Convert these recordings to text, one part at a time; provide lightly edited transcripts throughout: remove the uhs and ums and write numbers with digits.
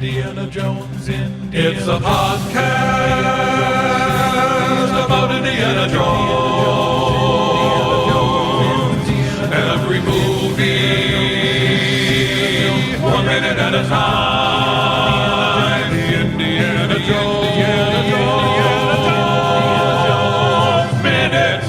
Indiana Jones, It's a podcast about Indiana Jones. Every movie, 1 minute at a time. The Indiana Jones Minute.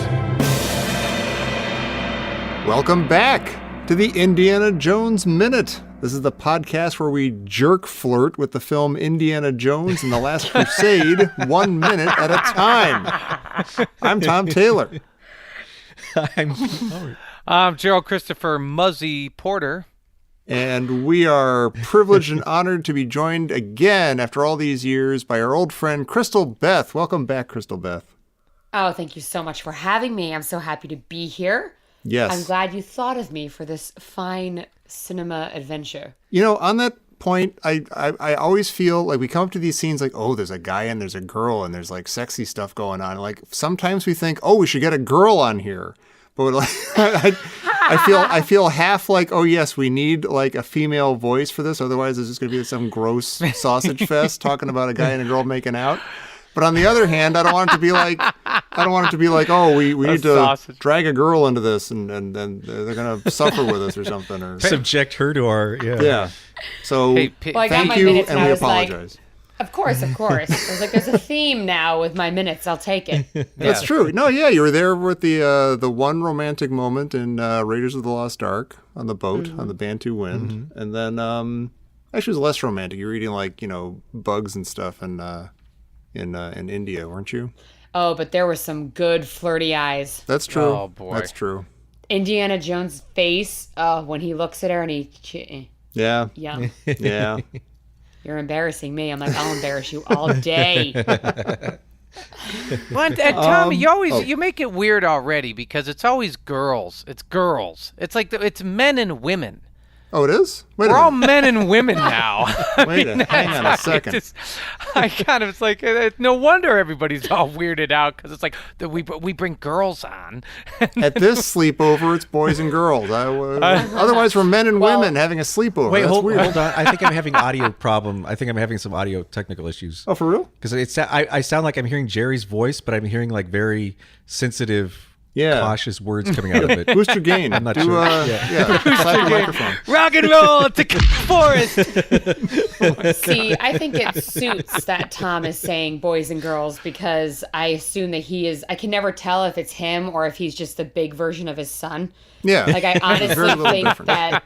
Welcome back to the Indiana Jones Minute. This is the podcast where we jerk flirt with the film Indiana Jones and the Last Crusade 1 minute at a time. I'm Tom Taylor. I'm Gerald Christopher Muzzy Porter. And we are privileged and honored to be joined again after all these years by our old friend Crystal Beth. Welcome back, Crystal Beth. Oh, thank you so much for having me. I'm so happy to be here. Yes. I'm glad you thought of me for this fine cinema adventure. You know, on that point, I always feel like we come up to these scenes like, oh, there's a guy and there's a girl and there's like sexy stuff going on. Like sometimes we think, oh, we should get a girl on here. But like, I feel half like, oh yes, we need like a female voice for this. Otherwise, it's just going to be some gross sausage fest talking about a guy and a girl making out. But on the other hand, I don't want it to be like, oh, we need to drag a girl into this and then they're going to suffer with us or something. Or subject her to our, Yeah. So thank you, and we apologize. Of course. I was like, there's a theme now with my minutes. I'll take it. That's true. No, yeah, you were there with the one romantic moment in Raiders of the Lost Ark on the boat, on the Bantu Wind. Mm-hmm. And then, actually it was less romantic. You were eating like, bugs and stuff in India, weren't you? Oh, but there were some good flirty eyes. That's true. Oh, boy. That's true. Indiana Jones' face, when he looks at her and he... Yeah. Yeah. Yeah. You're embarrassing me. I'm like, I'll embarrass you all day. But Tommy, you make it weird already because it's always girls. It's girls. It's like it's men and women. Oh, it is? We're all men and women now. Hang on a second. It's like, no wonder everybody's all weirded out because it's like we bring girls on. At this sleepover, it's boys and girls. Otherwise, we're men and women having a sleepover. Wait, That's hold weird. on. I think I'm having audio problem. I think I'm having some audio technical issues. Oh, for real? Because I sound like I'm hearing Jerry's voice, but I'm hearing like very sensitive, cautious words coming out of it. Boost your gain. I'm not sure. Slap your microphone. Rock and roll to forest. See, I think it suits that Tom is saying boys and girls because I assume that he is. I can never tell if it's him or if he's just the big version of his son. Yeah. Like I honestly Very little think difference. that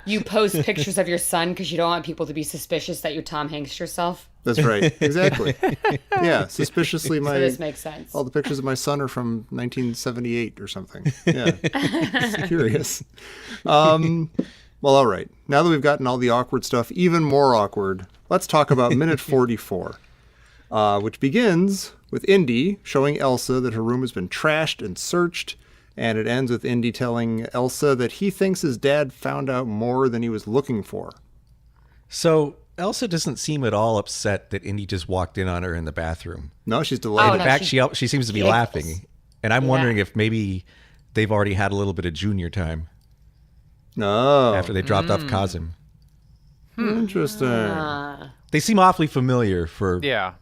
you post pictures of your son because you don't want people to be suspicious that you Tom Hanks yourself. That's right. Exactly. Yeah. Suspiciously, So this makes sense. all the pictures of my son are from 1978 or something. Yeah. Curious. Well, all right. Now that we've gotten all the awkward stuff even more awkward, let's talk about minute 44, which begins with Indy showing Elsa that her room has been trashed and searched. And it ends with Indy telling Elsa that he thinks his dad found out more than he was looking for. So Elsa doesn't seem at all upset that Indy just walked in on her in the bathroom. No, she's delighted. In fact, she seems to be laughing. And I'm wondering if maybe they've already had a little bit of junior time. No. After they dropped off Kazim. Interesting. They seem awfully familiar for... Yeah.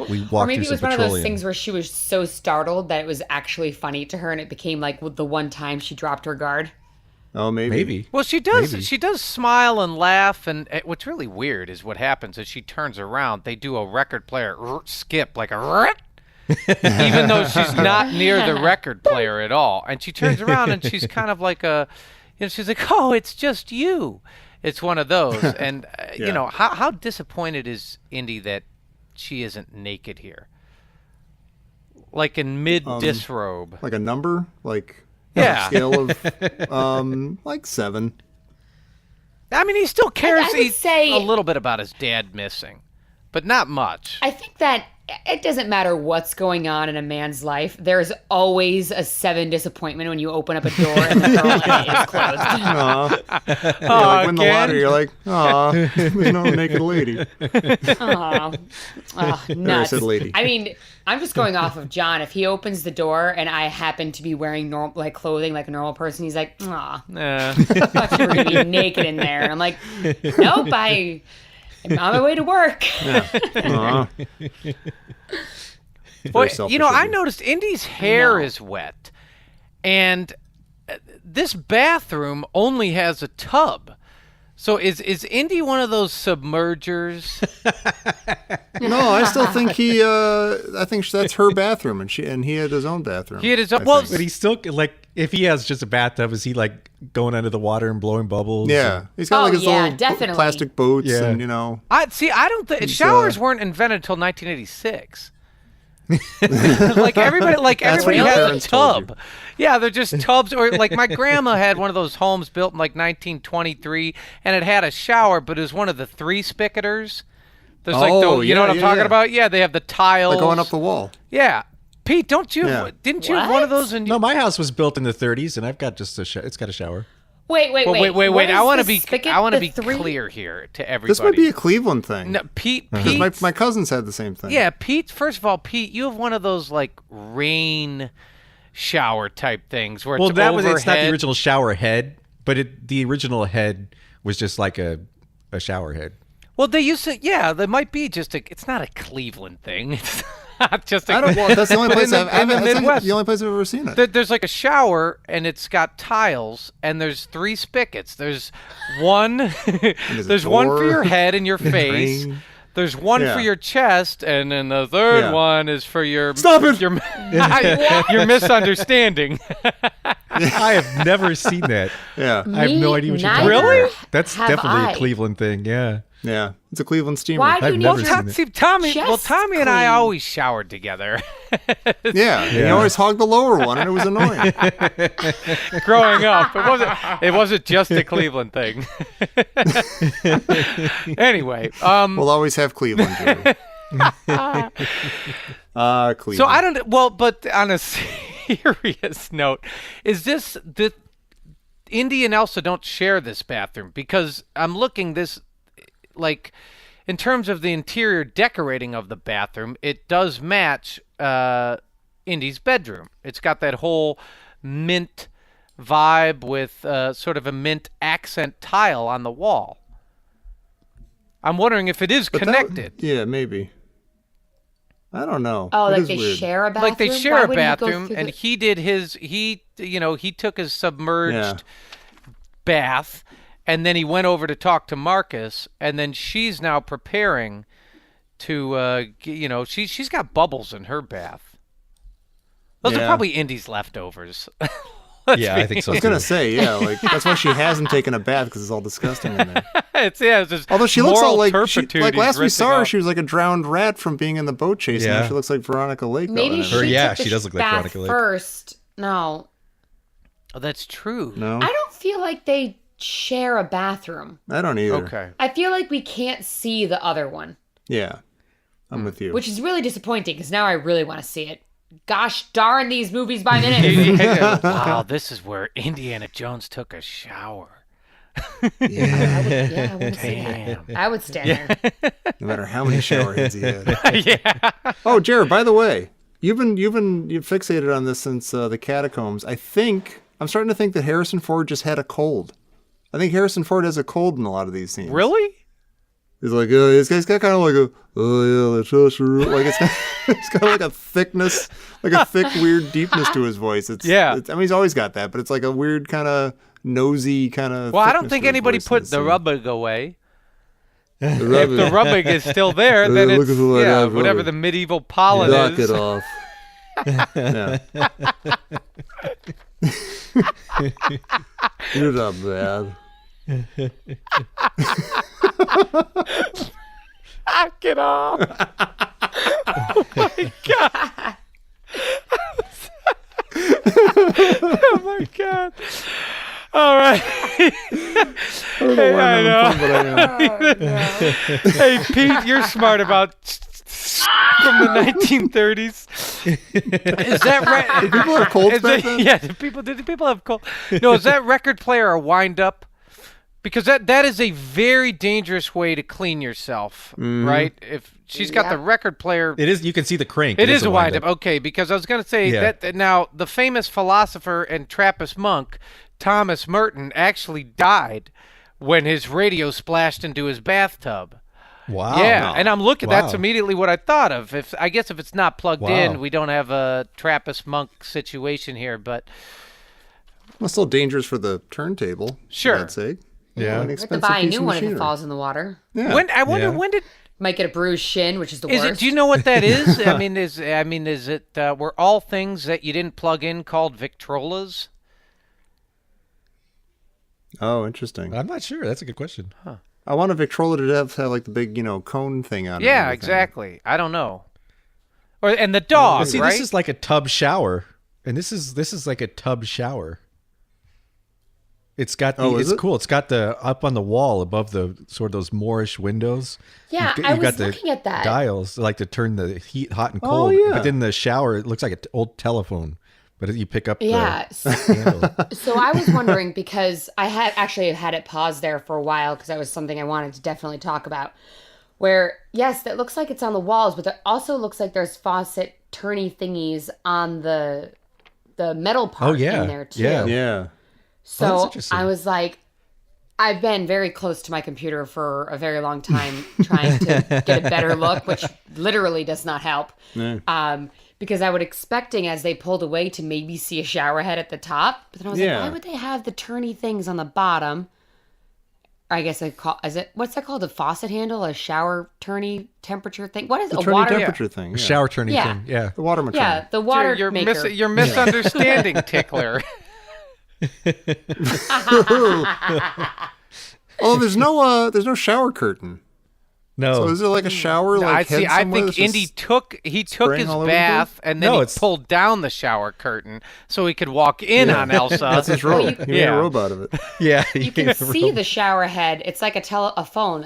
We Or walked maybe through it was some one of those petroleum. things where she was so startled that it was actually funny to her and it became like the one time she dropped her guard. Oh, maybe. Well, she does. Maybe. She does smile and laugh, and what's really weird is what happens is she turns around. They do a record player skip like a, even though she's not near the record player at all. And she turns around and she's kind of like she's like, oh, it's just you. It's one of those. And how disappointed is Indy that she isn't naked here, like in mid disrobe, Like a number? Like... Yeah. Scale of like 7. I mean, he still cares I would say a little bit about his dad missing, but not much. I think that it doesn't matter what's going on in a man's life. There's always a 7 disappointment when you open up a door and the door is closed. Aw. Yeah, win the lottery, you're like, aw, there's no naked lady. Aw. Oh, nuts. said lady. I mean, I'm just going off of John. If he opens the door and I happen to be wearing clothing like a normal person, he's like, aw, I thought you were going to be naked in there. And I'm like, nope, I'm on my way to work. Aw. Well, I noticed Indy's hair is wet, and this bathroom only has a tub. So is Indy one of those submergers? No, I still think I think that's her bathroom, and he had his own bathroom. He had his own. But he's still like, if he has just a bathtub, is he like going under the water and blowing bubbles? Yeah, he's got his little definitely. plastic boats, and I don't think showers weren't invented until 1986. like everybody has a tub. Yeah, they're just tubs. Or like my grandma had one of those homes built in like 1923, and it had a shower, but it was one of the 3 spicketers. There's what I'm talking about? Yeah, they have the tiles like going up the wall. Yeah, Pete, didn't you have one of those? No, my house was built in the 30s, and I've got just it's got a shower. Wait. I want to be clear here to everybody. This might be a Cleveland thing. No, Pete. My cousins had the same thing. Yeah, Pete. First of all, Pete, you have one of those like rain shower type things where it's overhead. It's not the original shower head, but the original head was just like a shower head. Well, they used to. Yeah, there might be just it's not a Cleveland thing. It's not just. That's the only place in the Midwest. The only place I've ever seen it. There's like a shower, and it's got tiles, and there's 3 spigots. There's one. There's one for your head and your face. There's one for your chest, and then the third one is for your. Stop it! Your misunderstanding. I have never seen that. Yeah, I have no idea what you're talking Really? about. That's definitely a Cleveland thing. Yeah. Yeah, it's a Cleveland steamer. Why do you never need seen it. Tommy and I always showered together. Yeah, he always hogged the lower one, and it was annoying. Growing up, it wasn't just a Cleveland thing. Anyway, we'll always have Cleveland, Jerry. Cleveland. So I don't. Well, but on a serious note, is this the Indy and Elsa don't share this bathroom? Because I'm looking this. Like, in terms of the interior decorating of the bathroom, it does match Indy's bedroom. It's got that whole mint vibe with sort of a mint accent tile on the wall. I'm wondering if it is connected. Yeah, maybe. I don't know. Oh, it like they weird. share a bathroom? Like they share a bathroom, and he did his. He took his submerged bath. And then he went over to talk to Marcus, and then she's now preparing to, she's got bubbles in her bath. Those are probably Indy's leftovers. I think so. I was going to say, like, that's why she hasn't taken a bath, because it's all disgusting in there. It's just although she looks all like, last we saw her, off. she was like a drowned rat from being in the boat chase, and now she looks like Veronica Lake. Maybe she does look like Veronica Lake. First. No. Oh, that's true. No? I don't feel like they share a bathroom. I don't either. Okay. I feel like we can't see the other one. Yeah, I'm with you. Which is really disappointing because now I really want to see it. Gosh darn these movies by minute. Wow, this is where Indiana Jones took a shower. I would see that. I would stand there. No matter how many shower heads he had. Yeah. Oh, Jared, by the way, you've been fixated on this since the Catacombs. I'm starting to think that Harrison Ford just had a cold. I think Harrison Ford has a cold in a lot of these scenes. Really? He's like, this guy's got kind of like that's like it's got like a thickness, like a thick, weird deepness to his voice. He's always got that, but it's like a weird kind of nosy kind of. Well, I don't think anybody put the rubbing away. If the rubbing is still there, then it's whatever the medieval pollen knock is. it off. You're not bad. Knock it off. Oh my god. Oh my god. All right. I don't know why I'm having fun, but I am. Hey, Pete, you're smart about from the 1930s. Is that right? Did people have colds back then? Yeah, did people have cold? No, is that record player a wind-up? Because that is a very dangerous way to clean yourself, right? If she's got the record player... It is. You can see the crank. It is a wind-up. Okay, because I was going to say that now the famous philosopher and Trappist monk, Thomas Merton, actually died when his radio splashed into his bathtub. Wow. Yeah, and I'm looking. That's immediately what I thought of. If it's not plugged in, we don't have a Trappist monk situation here. But well, still dangerous for the turntable. Sure. For God's sake. Yeah. You have to buy a new one if it falls in the water. Yeah. When did might get a bruised shin, which is the worst. Do you know what that is? Is it were all things that you didn't plug in called Victrolas? Oh, interesting. I'm not sure. That's a good question. Huh. I want a Victrola to have like the big, cone thing on it. Yeah, exactly. I don't know. And the dog, but see, right? This is like a tub shower, and this is like a tub shower. It's got it's cool. It's got the up on the wall above the sort of those Moorish windows. Yeah, I was looking at that. Dials like to turn the heat hot and cold. Oh, yeah. But then the shower, it looks like an old telephone. But you pick up the handle. So I was wondering, because I had actually had it paused there for a while because that was something I wanted to definitely talk about. Where, yes, that looks like it's on the walls, but it also looks like there's faucet turny thingies on the metal part in there too. Yeah. So I was like, I've been very close to my computer for a very long time trying to get a better look, which literally does not help. Yeah. Because I was expecting as they pulled away to maybe see a shower head at the top. But then I was like, why would they have the turny things on the bottom? I guess what's that called? A faucet handle? A shower turny temperature thing? What is the a turny water temperature thing? A shower turny thing. Yeah. The water maker. Yeah, the water maker. You're misunderstanding, Tickler. Oh, there's no shower curtain. No. So is it like a shower? I think Indy took his bath and then he pulled down the shower curtain so he could walk in on Elsa. That's his role. He made a robot of it. Yeah. You can see the shower head. It's like an old phone.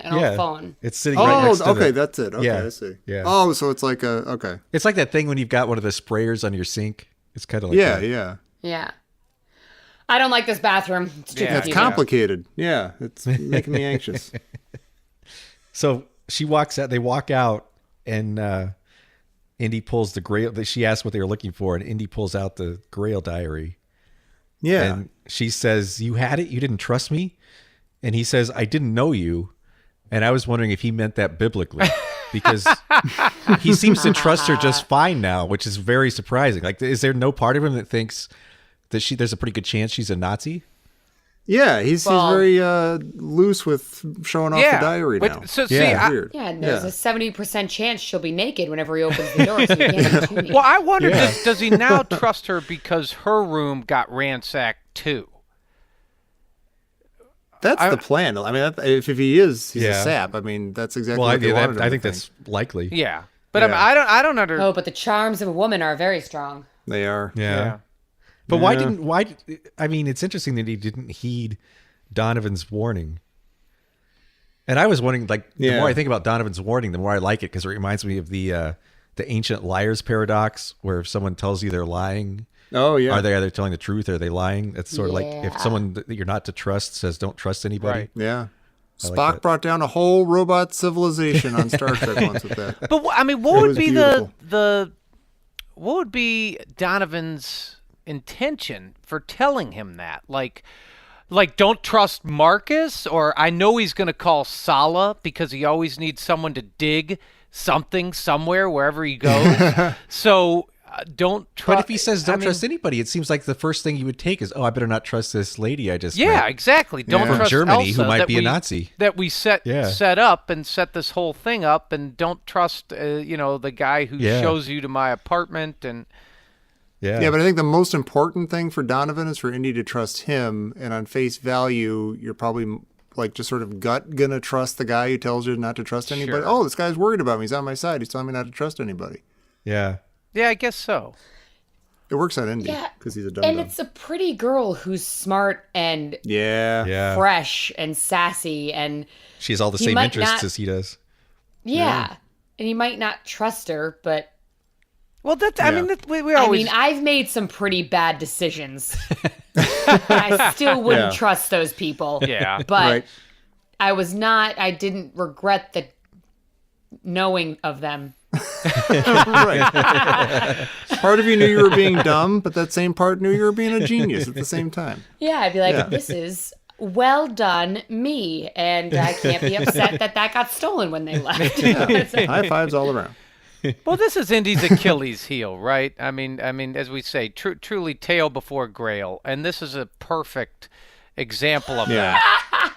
It's sitting right next to okay, that's it. Okay, I see. Yeah. Oh, so it's like okay. It's like that thing when you've got one of the sprayers on your sink. It's kind of like that. Yeah. I don't like this bathroom. It's too It's complicated. Yeah, it's making me anxious. So she walks out. They walk out, and Indy pulls the Grail. She asks what they were looking for, and Indy pulls out the Grail diary. Yeah, and she says, "You had it. You didn't trust me." And he says, "I didn't know you." And I was wondering if he meant that biblically, because he seems to trust her just fine now, which is very surprising. Like, is there no part of him that thinks that there's a pretty good chance she's a Nazi? Yeah, he's very loose with showing off the diary now. So, weird. Yeah, and there's a 70% chance she'll be naked whenever he opens the door. So he can't well, I wonder, does he now trust her because her room got ransacked too? That's the plan. I mean, if he is, he's a sap. I mean, that's exactly what they wanted him I to think that's likely. Yeah, but I don't understand. Oh, but the charms of a woman are very strong. They are. Yeah. But why? I mean, it's interesting that he didn't heed Donovan's warning. And I was wondering, like, the more I think about Donovan's warning, the more I like it, because it reminds me of the ancient liars paradox, where if someone tells you they're lying, are they either telling the truth or are they lying? It's sort of like if someone that you're not to trust says don't trust anybody. Right. Yeah. Spock brought down a whole robot civilization on Star Trek once with that. But I mean, what would be Donovan's intention for telling him that? Like don't trust Marcus, or I know he's going to call Sala because he always needs someone to dig something somewhere wherever he goes. So don't trust. But if he says don't trust anybody, it seems like the first thing you would take is, I better not trust this lady I just met. Exactly. Don't trust from Germany Elsa who might be a Nazi that we set up and set this whole thing up, and don't trust the guy who shows you to my apartment and. Yeah, but I think the most important thing for Donovan is for Indy to trust him, and on face value, you're probably like just sort of gonna trust the guy who tells you not to trust anybody. Sure. Oh, this guy's worried about me. He's on my side. He's telling me not to trust anybody. Yeah. Yeah, I guess so. It works on Indy Yeah, because he's a and dum-dum. it's a pretty girl who's smart and Yeah. fresh and sassy, and She has all the He same might interests not- as he does. yeah. And he might not trust her, but Well, that's. I mean, we I always. mean, I've made some pretty bad decisions. I still wouldn't Yeah. trust those people. Yeah. But Right. I didn't regret the knowing of them. Right. Part of you knew you were being dumb, but that same part knew you were being a genius at the same time. Yeah, I'd be like, Yeah. this is well done, me. And I can't be upset that got stolen when they left. High fives all around. Well, this is Indy's Achilles heel, right? I mean, as we say, truly tail before grail, and this is a perfect example of that.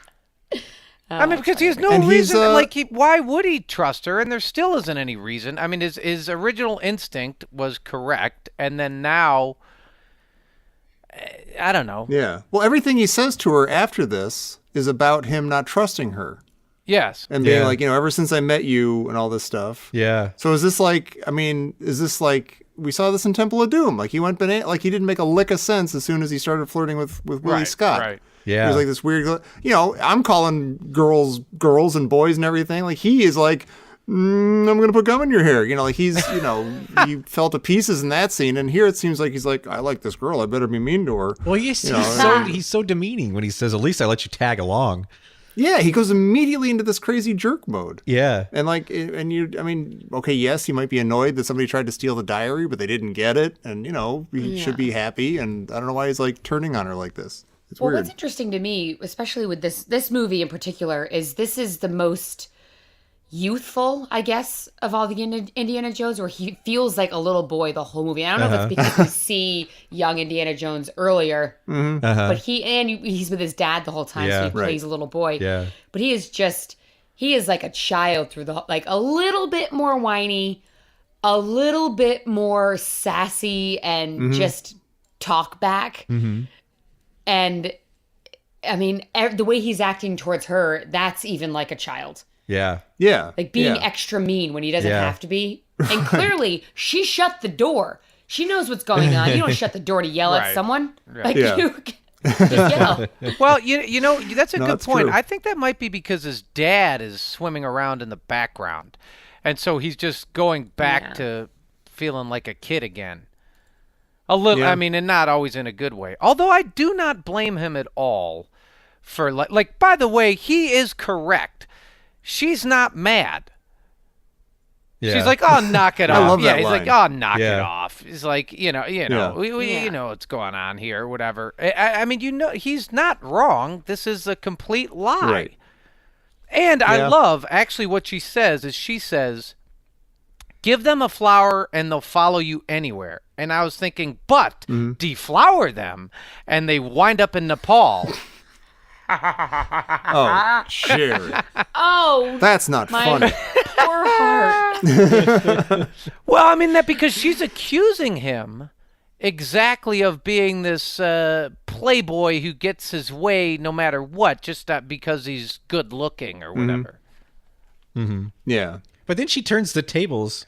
I mean, because he has no And he's, reason. Why would he trust her? And there still isn't any reason. I mean, his original instinct was correct, and then now, I don't know. Yeah. Well, everything he says to her after this is about him not trusting her Yes. and being Yeah. like, ever since I met you and all this stuff. Yeah. So is this like, we saw this in Temple of Doom? Like he went banana, like he didn't make a lick of sense as soon as he started flirting with Willie Scott. Right. Yeah. He was like this weird, I'm calling girls and boys and everything. Like he is like, I'm going to put gum in your hair. Like he's, he fell to pieces in that scene. And here it seems like he's like, I like this girl. I better be mean to her. Well, he's so demeaning when he says, "At least I let you tag along." Yeah, he goes immediately into this crazy jerk mode. Yeah. And okay, yes, he might be annoyed that somebody tried to steal the diary, but they didn't get it. And, he should be happy. And I don't know why he's like turning on her like this. It's Well, weird. what's interesting to me, especially with this movie in particular, is this is the most youthful, I guess, of all the Indiana Jones, where he feels like a little boy the whole movie. I don't know if it's because we see young Indiana Jones earlier, but he's with his dad the whole time, so he plays a little boy. Yeah. But he is like a child through like a little bit more whiny, a little bit more sassy, and just talk back. And I mean, the way he's acting towards her, that's even like a child. Yeah. Yeah. Like being extra mean when he doesn't Yeah. have to be. And clearly, she shut the door. She knows what's going on. You don't shut the door to yell at Right. someone. Right. Like, Yeah. you just yell. Well, that's a No, good it's point. true. I think that might be because his dad is swimming around in the background. And so he's just going back to feeling like a kid again. A little, Yeah. I mean, and not always in a good way. Although I do not blame him at all for, by the way, he is correct. She's not mad. Yeah. She's like, "Oh, knock it I off." love Yeah, that he's like, line. "Oh, knock it Yeah. off." He's like, we you know what's going on here, whatever. I mean, he's not wrong. This is a complete lie. Right. And I Yeah. love actually what she says is she says, "Give them a flower and they'll follow you anywhere." And I was thinking, but deflower them and they wind up in Nepal. Oh, Jerry. Oh, That's not funny. poor heart. Well, I mean that because she's accusing him exactly of being this playboy who gets his way no matter what, just because he's good looking or whatever. Yeah. But then she turns the tables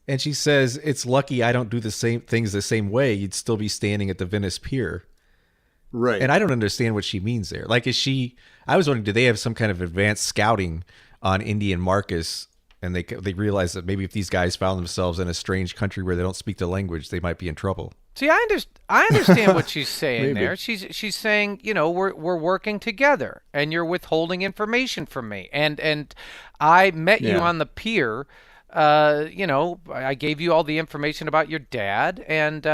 and she says, "It's lucky I don't do the same things the same way. You'd still be standing at the Venice Pier." Right. And I don't understand what she means there. Like, I was wondering, do they have some kind of advanced scouting on Indy and Marcus? And they realize that maybe if these guys found themselves in a strange country where they don't speak the language, they might be in trouble. See, I understand what she's saying Maybe. there. She's saying, we're working together, and you're withholding information from me, and I met you Yeah. on the pier. I gave you all the information about your dad, and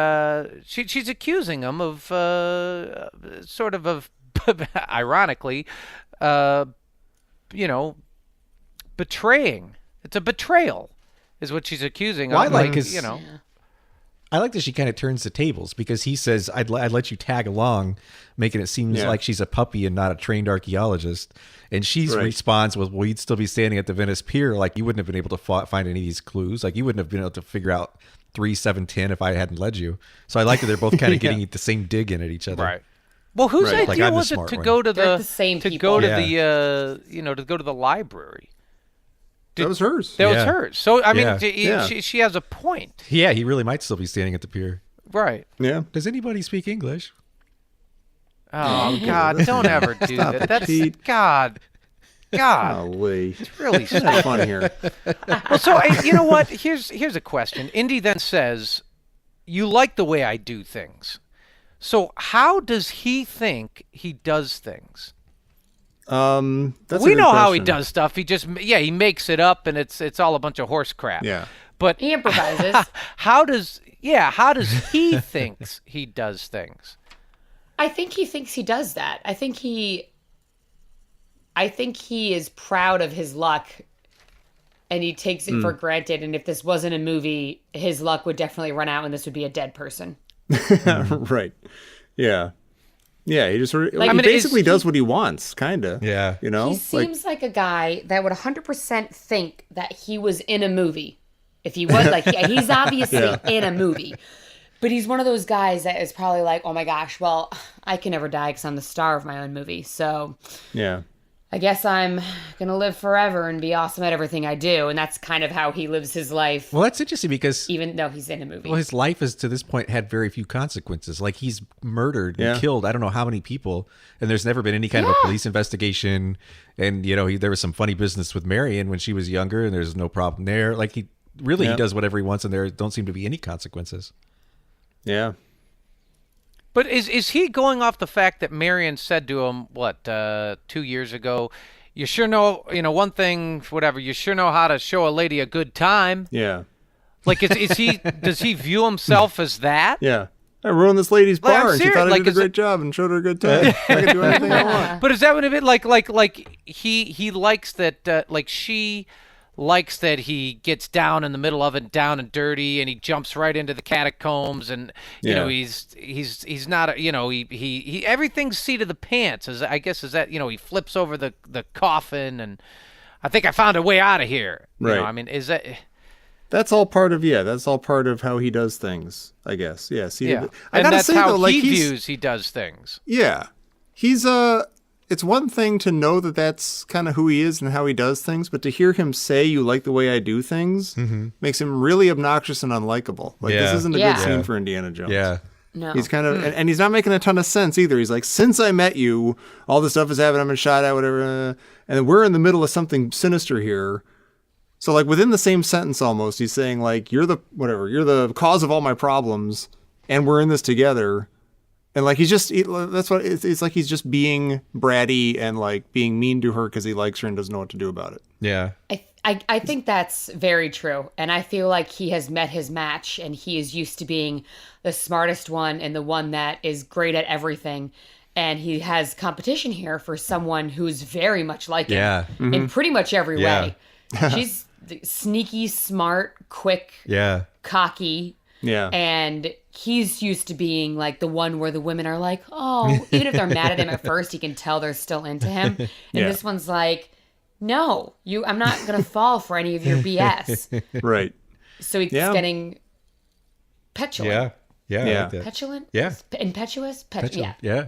she's accusing him of sort of ironically, betraying. It's a betrayal, is what she's accusing Well, him. I like his- know. I like that she kind of turns the tables because he says, I'd let you tag along, making it seem like she's a puppy and not a trained archaeologist. And she responds with, well, you'd still be standing at the Venice Pier. Like, you wouldn't have been able to find any of these clues. Like, you wouldn't have been able to figure out 3, 7, 10 if I hadn't led you. So I like that they're both kind of getting the same dig in at each other. Right. Well, whose Right. idea Like, I'm the was it smart to one. go to They're the the same to people. go to Yeah. to go to the library? that was hers. That was Yeah. hers. So I mean, Yeah. Yeah. she has a point. Yeah, he really might still be standing at the pier. Right. Yeah. Does anybody speak English? Oh God! Don't ever do that. That's Pete. God. Golly. It's really It's not fun here. well. So you know what? Here's a question. Indy then says, "You like the way I do things." So how does he think he does things? That's We a good know how he question. does stuff. He makes it up, and it's all a bunch of horse crap. Yeah. But He improvises. how does he thinks he does things? I think he thinks he does that. I think he is proud of his luck, and he takes it for granted. And if this wasn't a movie, his luck would definitely run out, and this would be a dead person. Right. Yeah. Yeah, he just sort of, Like, he I mean, basically does what he wants, kind of. Yeah. You know? He seems like a guy that would 100% think that he was in a movie. If he was he's obviously in a movie. But he's one of those guys that is probably like, oh my gosh, well, I can never die because I'm the star of my own movie. So Yeah. I guess I'm going to live forever and be awesome at everything I do. And that's kind of how he lives his life, Well, that's interesting because even though he's in a movie. well, his life has to this point had very few consequences. Like he's murdered Yeah. and killed I don't know how many people, and there's never been any kind of a police investigation. And there was some funny business with Marion when she was younger, and there's no problem there. Like he does whatever he wants, and there don't seem to be any consequences. Yeah. But is he going off the fact that Marion said to him 2 years ago? You sure know one thing, whatever. You sure know how to show a lady a good time. Yeah. Like is he does he view himself as that? Yeah. I ruined this lady's Like, I'm bar, and she serious, thought I like, did a is it- great job and showed her a good time. I can do anything I want. But is that what it like he likes that she likes that he gets down in the middle of it, down and dirty, and he jumps right into the catacombs, and you know he's not he everything's seat of the pants. Is that he flips over the coffin, and I think I found a way out of here. Right. I mean, is that? That's all part of how he does things, I guess. Yeah. See, Yeah, I and gotta that's say how though, like he he's views he does things. yeah, he's it's one thing to know that that's kind of who he is and how he does things, but to hear him say "you like the way I do things" makes him really obnoxious and unlikable. Like this Yeah. isn't a Yeah. good scene for Indiana Jones. Yeah. No. He's kind of, and he's not making a ton of sense either. He's like, since I met you, all this stuff has happened. I've been shot at, whatever. And we're in the middle of something sinister here. So like within the same sentence almost, he's saying like, you're the cause of all my problems, and we're in this together. And like that's what it's like. He's just being bratty and like being mean to her because he likes her and doesn't know what to do about it. Yeah. I think that's very true. And I feel like he has met his match, and he is used to being the smartest one and the one that is great at everything. And he has competition here for someone who's very much like Yeah. him in pretty much every Yeah. way. She's sneaky, smart, quick, Yeah. cocky. Yeah. And he's used to being like the one where the women are like, oh, even if they're mad at him at first, he can tell they're still into him. And Yeah. this one's like, no, I'm not going to fall for any of your BS. Right. So he's Yeah. getting petulant. Yeah. I Yeah. like that. Petulant? Yeah. Impetuous? Petulant. Yeah. Yeah.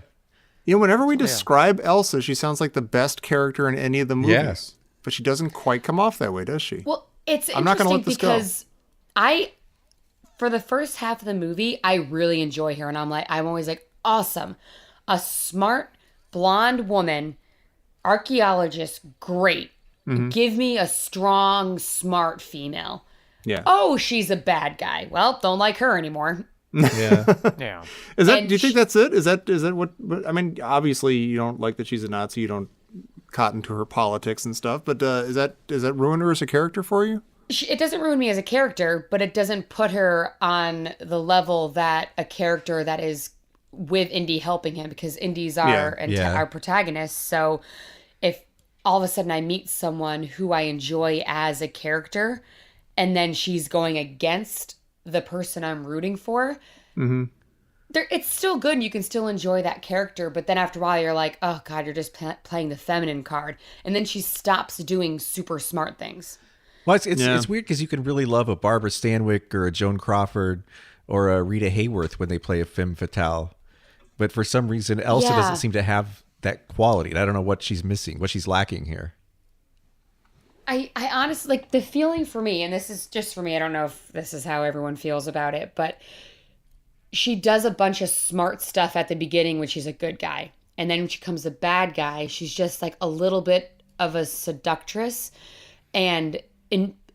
You know, whenever we describe Elsa, she sounds like the best character in any of the movies. Yeah. But she doesn't quite come off that way, does she? Well, it's I'm not gonna interesting let this go. because for the first half of the movie, I really enjoy her. And I'm always like, awesome. A smart, blonde woman, archaeologist, great. Mm-hmm. Give me a strong, smart female. Yeah. Oh, she's a bad guy. Well, don't like her anymore. Yeah. Yeah. Is that? And Do you think that's it? Is that what? I mean, obviously, you don't like that she's a Nazi. You don't cotton to her politics and stuff. But does that ruin her as a character for you? It doesn't ruin me as a character, but it doesn't put her on the level that a character that is with Indy helping him, because Indy's our our protagonist. So if all of a sudden I meet someone who I enjoy as a character, and then she's going against the person I'm rooting for, it's still good and you can still enjoy that character. But then after a while, you're like, oh God, you're just playing the feminine card. And then she stops doing super smart things. Well, it's weird because you can really love a Barbara Stanwyck or a Joan Crawford or a Rita Hayworth when they play a femme fatale. But for some reason, Elsa Yeah. doesn't seem to have that quality. And I don't know what she's missing, what she's lacking here. I honestly, like, the feeling for me, and this is just for me, I don't know if this is how everyone feels about it, but she does a bunch of smart stuff at the beginning when she's a good guy. And then when she becomes a bad guy, she's just like a little bit of a seductress and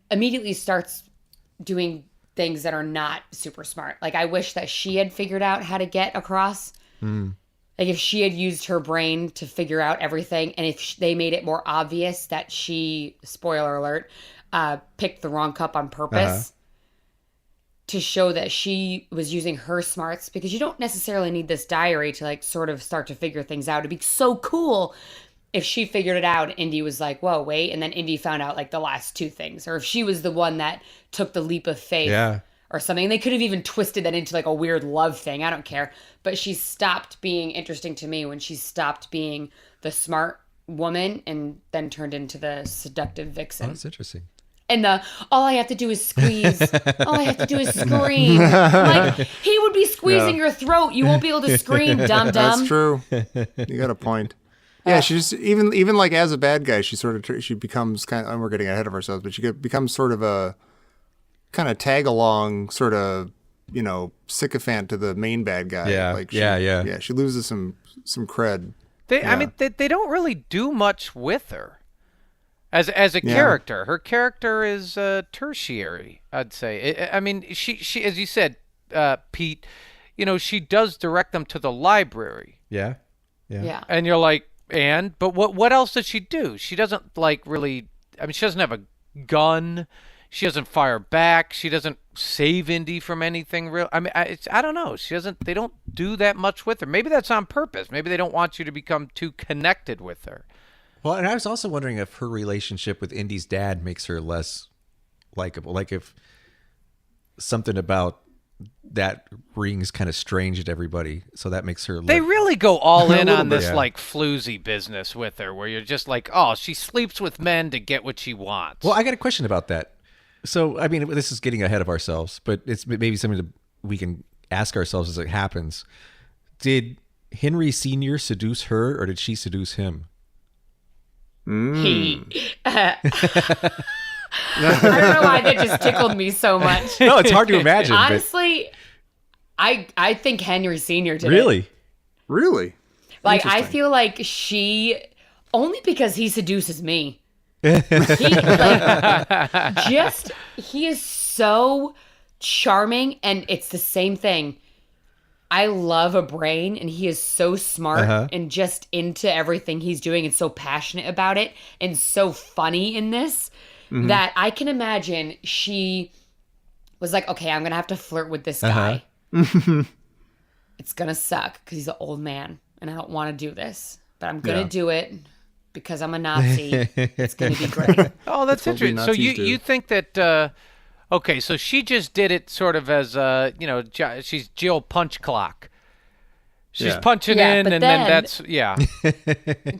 immediately starts doing things that are not super smart. Like, I wish that she had figured out how to get across. Like, if she had used her brain to figure out everything, and if they made it more obvious that she, spoiler alert, picked the wrong cup on purpose to show that she was using her smarts, because you don't necessarily need this diary to like sort of start to figure things out. It'd be so cool if she figured it out, Indy was like, whoa, wait. And then Indy found out like the last two things, or if she was the one that took the leap of faith or something. They could have even twisted that into like a weird love thing. I don't care. But she stopped being interesting to me when she stopped being the smart woman and then turned into the seductive vixen. Oh, that's interesting. And all I have to do is squeeze. All I have to do is scream. Like, he would be squeezing your throat. You won't be able to scream, dum-dum. That's true. You got a point. Yeah, she's even like as a bad guy, she becomes kind of, and we're getting ahead of ourselves, but she becomes sort of a kind of tag along sort of, sycophant to the main bad guy. Yeah, like yeah. She loses some cred. I mean, they don't really do much with her as a character. Her character is tertiary, I'd say. I mean, she as you said, Pete, she does direct them to the library. Yeah. And you're like, but what else does she do? She doesn't like really. I mean, she doesn't have a gun. She doesn't fire back. She doesn't save Indy from anything real. I mean, I don't know. She doesn't. They don't do that much with her. Maybe that's on purpose. Maybe they don't want you to become too connected with her. Well, and I was also wondering if her relationship with Indy's dad makes her less likable. Like if something about that rings kind of strange at everybody, so that makes her. They really go all in on this like floozy business with her, where you're just like, oh, she sleeps with men to get what she wants. Well, I got a question about that. So, I mean, this is getting ahead of ourselves, but it's maybe something we can ask ourselves as it happens. Did Henry Sr. seduce her, or did she seduce him? I don't know why that just tickled me so much. No, it's hard to imagine. Honestly, I think Henry Sr. did Really? it. Really? Like, I feel like she, only because he seduces me. He is so charming, and it's the same thing. I love a brain, and he is so smart and just into everything he's doing and so passionate about it and so funny in this that I can imagine she was like, okay, I'm going to have to flirt with this guy. It's going to suck because he's an old man and I don't want to do this, but I'm going to do it because I'm a Nazi. It's going to be great. Oh, that's interesting. So you think that... Okay, so she just did it sort of as, she's Jill Punch Clock. She's punching in, and then that's,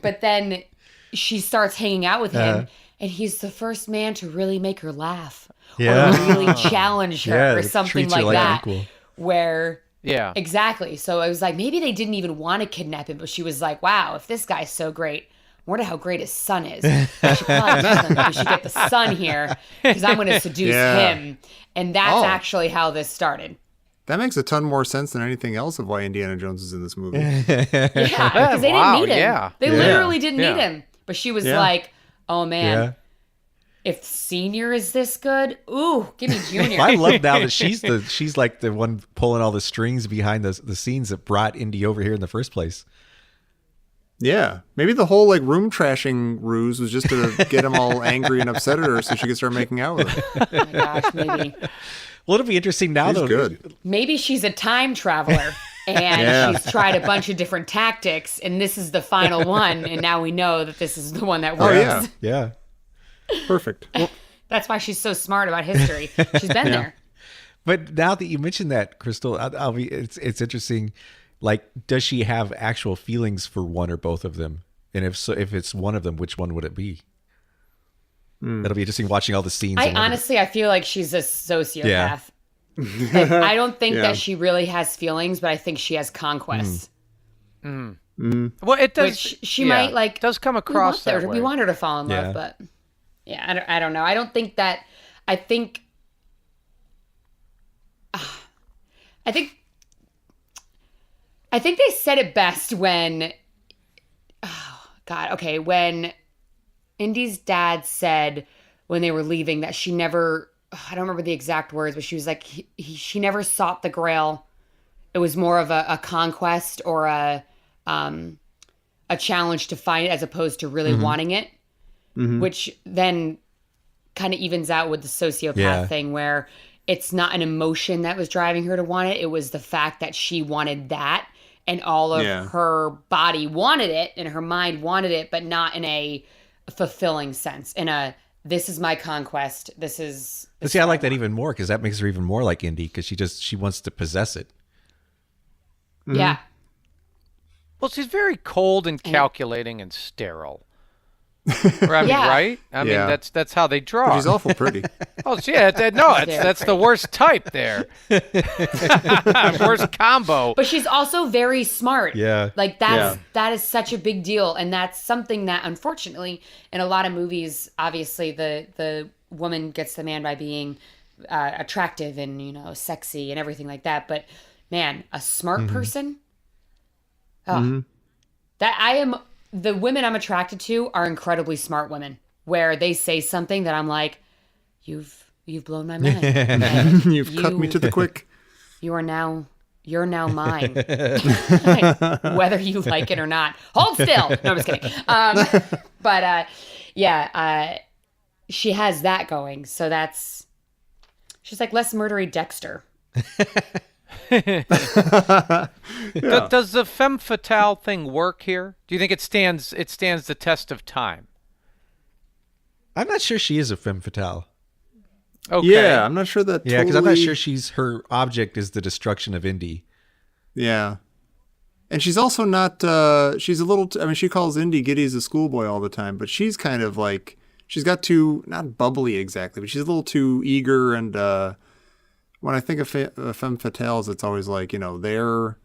But then she starts hanging out with him, and he's the first man to really make her laugh. Or really challenge her or something like that. Where, exactly. So I was like, maybe they didn't even want to kidnap him, but she was like, wow, if this guy's so great, I wonder how great his son is. I should probably tell them we should get the son here because I'm going to seduce him. And that's actually how this started. That makes a ton more sense than anything else of why Indiana Jones is in this movie. Yeah, because they didn't need him. They literally didn't need him. But she was like, oh, man, if Senior is this good, ooh, give me Junior. I love now that she's like the one pulling all the strings behind the scenes that brought Indy over here in the first place. Yeah, maybe the whole like room trashing ruse was just to get him all angry and upset at her so she could start making out with him. Oh my gosh, maybe. Well, it'll be interesting now, though. Good. Maybe she's a time traveler and she's tried a bunch of different tactics, and this is the final one, and now we know that this is the one that works. Oh, yeah. Perfect. Well, that's why she's so smart about history. She's been there. But now that you mentioned that, Crystal, it's interesting. Like, does she have actual feelings for one or both of them? And if so, if it's one of them, which one would it be? That'll be interesting watching all the scenes. I feel like she's a sociopath. Yeah. Like, I don't think that she really has feelings, but I think she has conquests. Well, it does. Which she might like. Does come across that way. We want her to fall in love, but I don't know. I don't think that. I think I think they said it best when, oh God, okay, when Indy's dad said when they were leaving that she never, I don't remember the exact words, but she was like, she never sought the Grail. It was more of a conquest or a challenge to find it as opposed to really wanting it, which then kind of evens out with the sociopath thing where it's not an emotion that was driving her to want it. It was the fact that she wanted that. And all of her body wanted it and her mind wanted it, but not in a fulfilling sense. In a, this is my conquest. This is. But see, I like that even more because that makes her even more like Indy because she wants to possess it. Yeah. Well, she's very cold and calculating and sterile. I mean, right? I mean, that's how they draw. But she's awful pretty. Oh, yeah. That's the worst type there. Worst combo. But she's also very smart. Yeah. Like that is such a big deal. And that's something that unfortunately in a lot of movies, obviously the woman gets the man by being attractive and, you know, sexy and everything like that. But man, a smart person. Oh, the women I'm attracted to are incredibly smart women where they say something that I'm like, you've blown my mind. And You've cut me to the quick. You're now mine. Whether you like it or not. Hold still. No, I'm just kidding. She has that going. So she's like less murdery Dexter. Does the femme fatale thing work here? Do you think it stands the test of time? I'm not sure she is a femme fatale. Okay. Yeah, I'm not sure that. Yeah, because I'm not sure her object is the destruction of Indy. Yeah. And she's also not, she's a little, I mean, she calls Indy Giddy's a schoolboy all the time, but she's kind of like, she's got too, not bubbly exactly, but she's a little too eager. And when I think of femme fatales, it's always like, you know, they're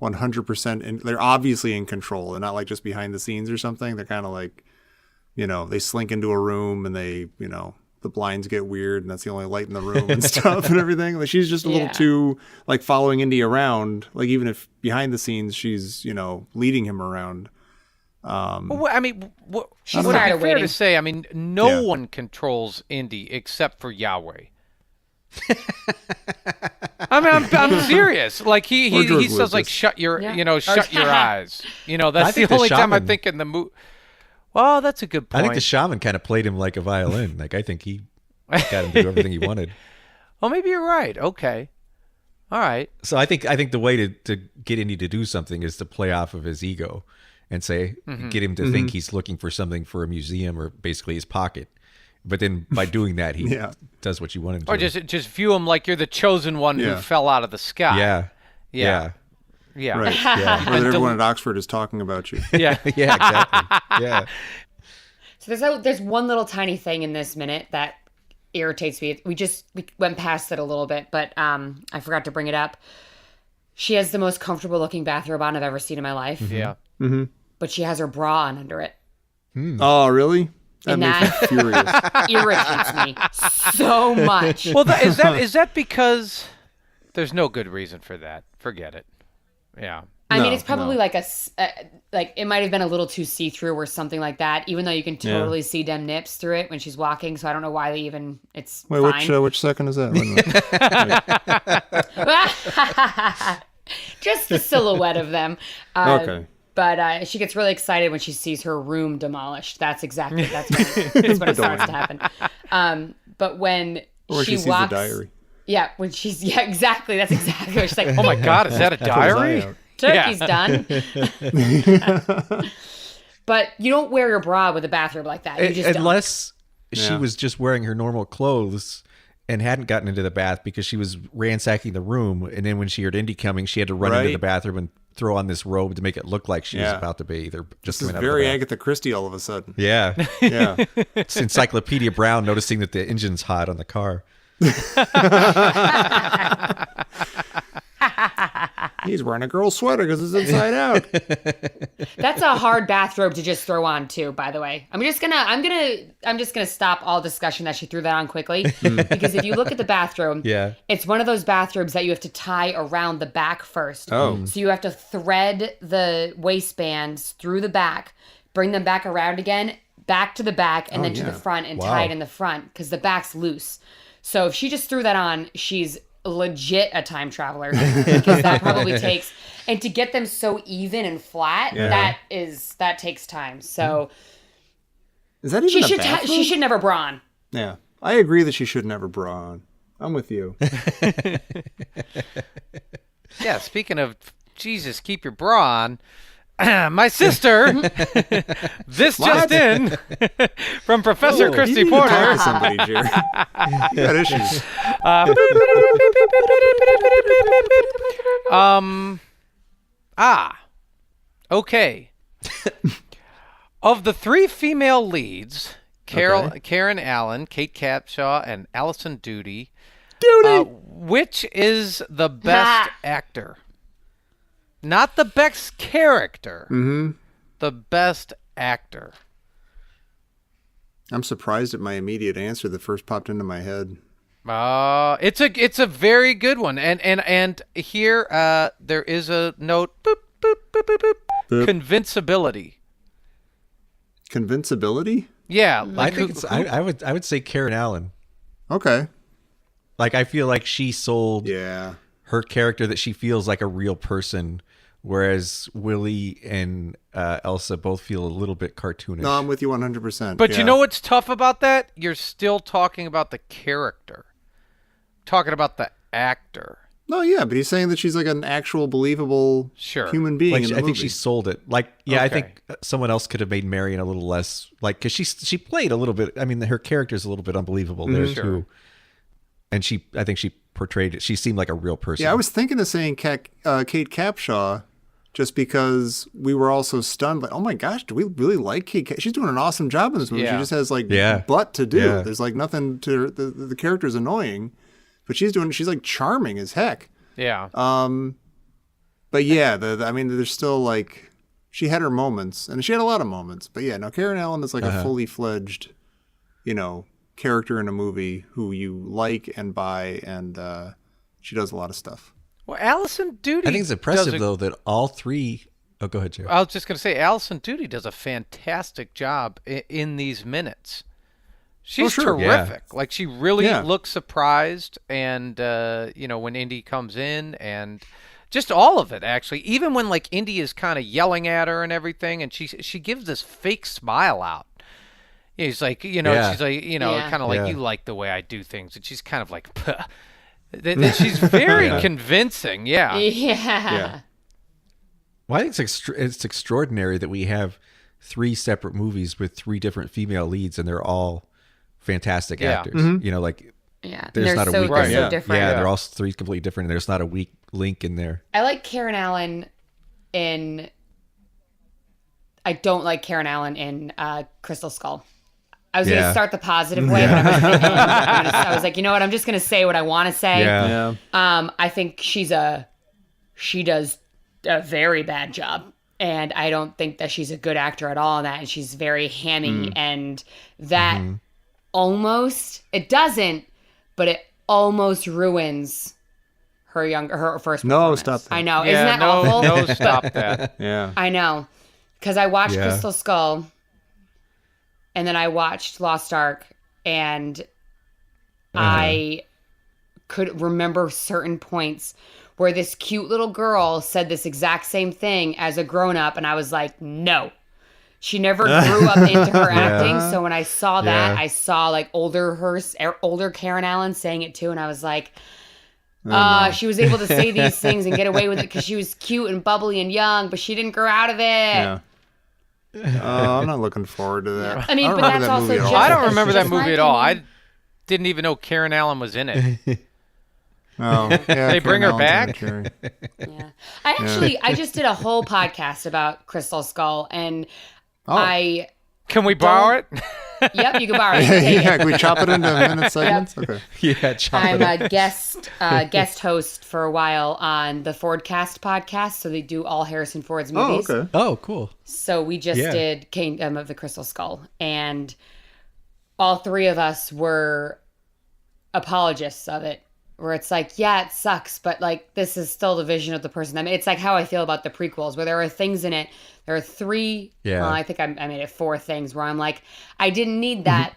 100%, they're obviously in control. They're not like just behind the scenes or something. They're kind of like, you know, they slink into a room and they, you know, the blinds get weird and that's the only light in the room and stuff and everything. Like she's just a little too like following Indy around. Like even if behind the scenes she's, you know, leading him around. Well, I mean, she's would it tired be of fair waiting. to say? I mean, no one controls Indy except for Yahweh. I mean, I'm serious. Like he says, like shut your, you know, shut your eyes. You know, that's the only time I think in the movie. Well, that's a good point. I think the shaman kind of played him like a violin. Like I think he got him to do everything he wanted. Well, maybe you're right. Okay, all right. So I think the way to get Indy to do something is to play off of his ego and say get him to think he's looking for something for a museum or basically his pocket. But then by doing that, he does what you want him to. Or just view him like you're the chosen one who fell out of the sky. Yeah. Right. Yeah. Or that everyone at Oxford is talking about you. Yeah. Yeah, exactly. Yeah. So there's one little tiny thing in this minute that irritates me. We went past it a little bit, but I forgot to bring it up. She has the most comfortable looking bathrobe on I've ever seen in my life. Yeah. Mm-hmm. But she has her bra on under it. Oh, really? And makes me furious. Irritates me so much. Well, is that because there's no good reason for that? Forget it. Yeah. I mean, it's probably like like it might have been a little too see-through or something like that, even though you can totally see them nips through it when she's walking. So I don't know why they even, it's fine. Which second is that? Just the silhouette of them. Okay. But she gets really excited when she sees her room demolished. That's when it starts to happen. But when or she sees walks, the diary. Yeah, exactly. That's exactly what she's like. Oh my God, is that a diary? Turkey's done. But you don't wear your bra with a bathrobe like that. You just unless she was just wearing her normal clothes and hadn't gotten into the bath because she was ransacking the room. And then when she heard Indy coming, she had to run into the bathroom and throw on this robe to make it look like she was about to bathe. Or just this is very Agatha Christie all of a sudden. Yeah. Yeah. It's Encyclopedia Brown noticing that the engine's hot on the car. He's wearing a girl's sweater because it's inside out. That's a hard bathrobe to just throw on too, by the way. I'm just gonna stop all discussion that she threw that on quickly. Because if you look at the bathrobe, it's one of those bathrobes that you have to tie around the back first. Oh. So you have to thread the waistbands through the back, bring them back around again, back to the back, and then to the front and tie it in the front because the back's loose. So if she just threw that on, she's legit a time traveler because that probably takes, and to get them so even and flat, that takes time. So is that even she should never bra on. Yeah, I agree that she should never bra on. I'm with you. Yeah, speaking of Jesus, keep your bra on. My sister, this just in from Professor Christy you Porter. Talk to somebody, Jerry. You got issues. Okay. Of the three female leads, Karen Allen, Kate Capshaw, and Allison Doody, which is the best actor? Not the best character. The best actor. I'm surprised at my immediate answer that first popped into my head. It's a very good one. And here there is a note. Boop, boop, boop, boop, boop. Boop. Convincibility. Convincibility? Yeah, I think it's. I would say Karen Allen. Okay. Like I feel like she sold her character that she feels like a real person, whereas Willie and Elsa both feel a little bit cartoonish. No, I'm with you 100%. But you know what's tough about that? You're still talking about the character. Talking about the actor. No, yeah, but he's saying that she's like an actual believable human being Like, in the I movie. think she sold it. Like, I think someone else could have made Marion a little less, like, because she played a little bit. I mean, her character's a little bit unbelievable there too. And I think she portrayed it. She seemed like a real person. Yeah, I was thinking of saying Kate Capshaw, just because we were all so stunned. Like, oh my gosh, do we really like Kate? She's doing an awesome job in this movie. She just has like butt to do. Yeah. There's like nothing to the character's annoying, but she's like charming as heck. Yeah. But yeah, I mean, there's still like she had her moments, and she had a lot of moments. But yeah, now Karen Allen is like a fully fledged, character in a movie who you like and buy, and she does a lot of stuff. Well, Allison Doody. I think it's impressive though that all three. Oh, go ahead, Joe. I was just going to say, Allison Doody does a fantastic job in these minutes. She's terrific. Yeah. Like she really looks surprised, and when Indy comes in, and just all of it actually. Even when like Indy is kind of yelling at her and everything, and she gives this fake smile out. He's like, she's like, kind of like, you like the way I do things, and she's kind of like, puh. She's very convincing. Yeah. Well, I think it's extraordinary that we have 3 separate movies with 3 different female leads, and they're all fantastic actors. Mm-hmm. There's not a weak link. So different. Yeah, they're all 3 completely different. And there's not a weak link in there. I like Karen Allen I don't like Karen Allen in Crystal Skull. I was going to start the positive way, but I was like, you know what? I'm just going to say what I want to say. Yeah. I think she does a very bad job. And I don't think that she's a good actor at all in that. And she's very hammy. And that it doesn't, but it almost ruins her first performance. No, stop that. I know. Isn't that awful? No, stop that. Yeah. I know. Because I watched Crystal Skull, and then I watched Lost Ark, and I could remember certain points where this cute little girl said this exact same thing as a grown-up, and I was like, no. She never grew up into her acting, so when I saw that, I saw like older Karen Allen saying it too, and I was like, she was able to say these things and get away with it because she was cute and bubbly and young, but she didn't grow out of it. Yeah. I'm not looking forward to that. I mean, but that's also just... I don't remember that movie at all. I didn't even know Karen Allen was in it. Oh, yeah, they bring her back? Yeah. I just did a whole podcast about Crystal Skull, and Can we borrow it? Yep, you can borrow it. You can take Yeah, it. can we chop it into minute segments? Okay. Yeah, chop I'm it. a guest host for a while on the Fordcast podcast, so they do all Harrison Ford's Oh, movies. okay. Oh, cool. So we just did Kingdom of the Crystal Skull, and all three of us were apologists of it, where it's like, yeah, it sucks, but like this is still the vision of the person. I mean, it's like how I feel about the prequels, where there are things in it. There are three. Yeah. Well, I think I made it 4 things where I'm like, I didn't need that,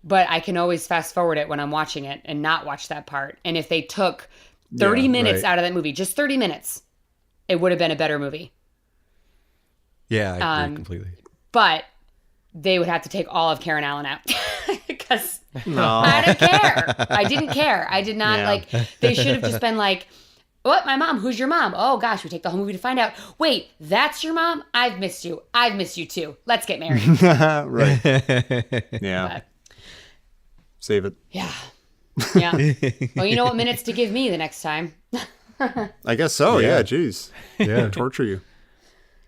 but I can always fast forward it when I'm watching it and not watch that part. And if they took 30 minutes out of that movie, just 30 minutes, it would have been a better movie. Yeah, I agree completely. But they would have to take all of Karen Allen out because No. I don't care. I didn't care. I did not like. They should have just been like, "What? My mom? Who's your mom? Oh gosh, we take the whole movie to find out. Wait, that's your mom? I've missed you. I've missed you too. Let's get married." Right. Yeah. But, Save it. yeah. Well, you know what minutes to give me the next time. I guess so. Yeah. Jeez. Yeah. Torture you.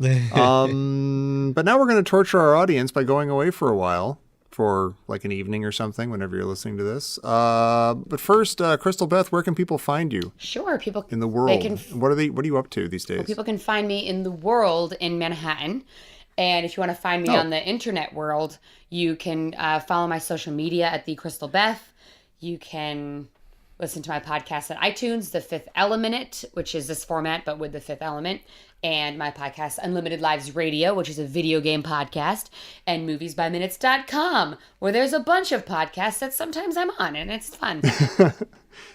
But now we're going to torture our audience by going away for a while, for like an evening or something, whenever you're listening to this. But first, Crystal Beth, where can people find you Sure, people in the world? They can, What are you up to these days? people can find me in the world in Manhattan. And if you want to find me on the internet world, you can follow my social media at The Crystal Beth. You can listen to my podcast at iTunes, The Fifth Element, which is this format, but with the Fifth Element. And my podcast, Unlimited Lives Radio, which is a video game podcast. And moviesbyminutes.com, where there's a bunch of podcasts that sometimes I'm on, and it's fun.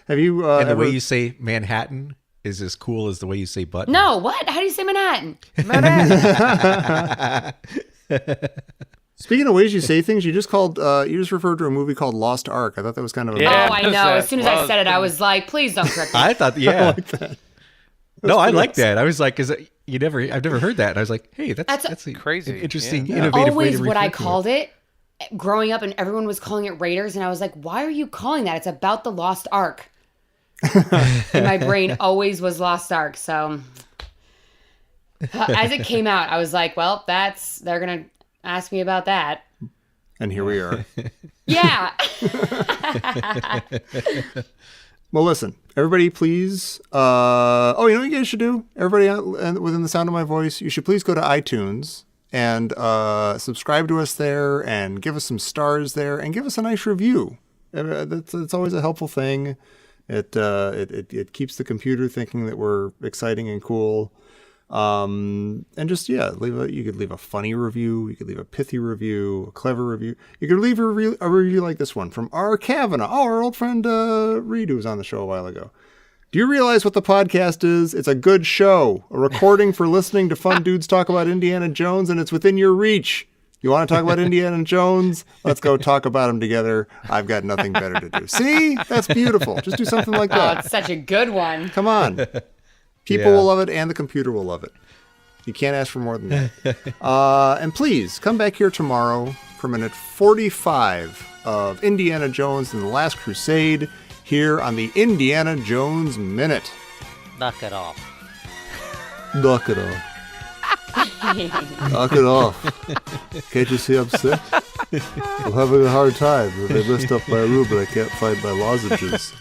Have you And the ever... way you say Manhattan is as cool as the way you say button. No, what? How do you say Manhattan? Speaking of ways you say things, you just referred to a movie called Lost Ark. I thought that was kind of a... Yeah. Oh, I know. As soon as I said it, I was like, please don't correct me. I thought, yeah. No, I like pretty that. I was like, I've never heard that. And I was like, hey, that's a crazy. an interesting, Yeah. innovative way to Always what I refer to called it growing up, and everyone was calling it Raiders, and I was like, why are you calling that? It's about the Lost Ark. And my brain always was Lost Ark. So as it came out, I was like, well, they're going to ask me about that. And here we are. Yeah. Well, listen, everybody, please. You know what you guys should do? Everybody within the sound of my voice, you should please go to iTunes and subscribe to us there and give us some stars there and give us a nice review. It's always a helpful thing. It keeps the computer thinking that we're exciting and cool. And just, you could leave a funny review. You could leave a pithy review, a clever review. You could leave a review like this one from R. Kavanaugh. Oh, our old friend, Reed, who was on the show a while ago. Do you realize what the podcast is? It's a good show, a recording for listening to fun dudes talk about Indiana Jones, and it's within your reach. You want to talk about Indiana Jones? Let's go talk about him together. I've got nothing better to do. See? That's beautiful. Just do something like Oh, that. it's such a good one. Come on. People will love it, and the computer will love it. You can't ask for more than that. And please, come back here tomorrow for minute 45 of Indiana Jones and the Last Crusade here on the Indiana Jones Minute. Knock it off. Knock it off. Knock it off. Can't you see I'm sick? I'm having a hard time. They messed up my room, but I can't find my lozenges.